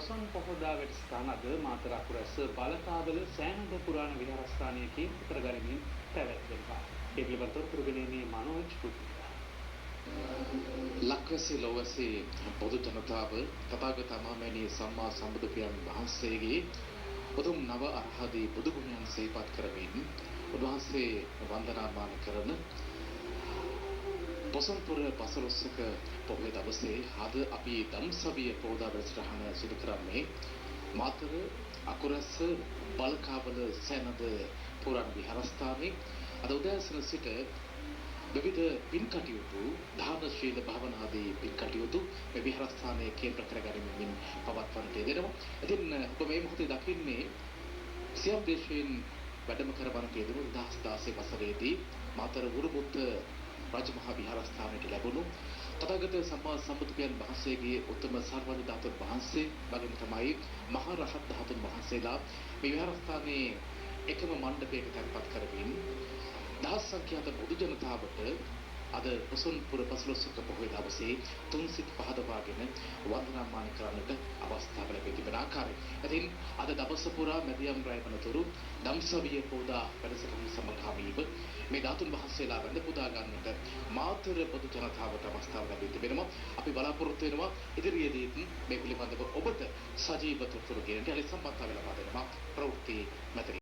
පොසොන් පොහොදා වැඩසටහන අද මාතර අකුරැස්ස බලකාවල සෑනඳ පුරාණ විහාරස්ථානයේ කේන්ද්‍ර කරගනිමින් පැවැත්වෙනවා. ඒ පිළිබඳව තුරුගෙනීමේ මනෝජ් පුත්තිකා. ලක්වැසි ලොවැසි පොදු ජනතාව තථාගත අමාමෑණී සම්මා සම්බුදු පියාණන් වහන්සේගේ උතුම් නව අරහදී බුදු ගුණයන් සිහිපත් කරමින් උන්වහන්සේ වන්දනාමාන කරන පොසොන්පුර පසළොස්වක පොහොය දවසේ අද අපි දම්සවිය පොහොදා වැඩසටහන සිදු කරන්නේ මාතර අකුරැස්ස බලකාවල සෑනඳ පුරාණ විහාරස්ථානයේ අද උදෑසන සිට විවිධ පින් කටයුතු දාන ශීල භාවනාදී පින් කටයුතු මේ විහාරස්ථානයේ කේන්ද්‍ර කරගැනීමෙන් පවත්වන්නට යෙදෙනවා. ඉතින් ඔබ මේ මොහොතේ දකින්නේ සියම් දේශයෙන් වැඩම කරවන්නට යෙදුණු 2016 වසරේදී මාතර වුරුබුත්ත රාජමහා විහාරස්ථානයට ලැබුණු තථාගත සම්මා සම්බුදු පියාණන් වහන්සේගේ උත්තම සර්වඥ ධාතුන් වහන්සේ වගේම තමයි මහා රහත් ධාතුන් වහන්සේලා මේ විහාරස්ථානයේ එකම මණ්ඩපයක තැන්පත් කරමින් දහස් සංඛ්‍යාත බොදු ජනතාවට අද පොසොන්පුර පසළොස්වක පොහොය දවසේ තුන්සිත පහදවාගෙන වන්දනාමාන කරන්නට අවස්ථාව ලැබී තිබෙන ආකාරය. ඉතින් අද දවස පුරා මැදියම් රැය වනතුරු දම්සවිය පොහොදා වැඩසටහන සමගාමීව මේ ධාතුන් වහන්සේලා වැඳ පුදා ගන්නට මාතර බොදු ජනතාවට අවස්ථාව ලැබී තිබෙනවා. අපි බලාපොරොත්තු වෙනවා ඉදිරියේදීත් මේ පිළිබඳව ඔබට සජීව තොරතුරු ගෙනට යලි සම්බන්ධ වෙලා දෙනවා ප්‍රවෘත්ති මැදිරි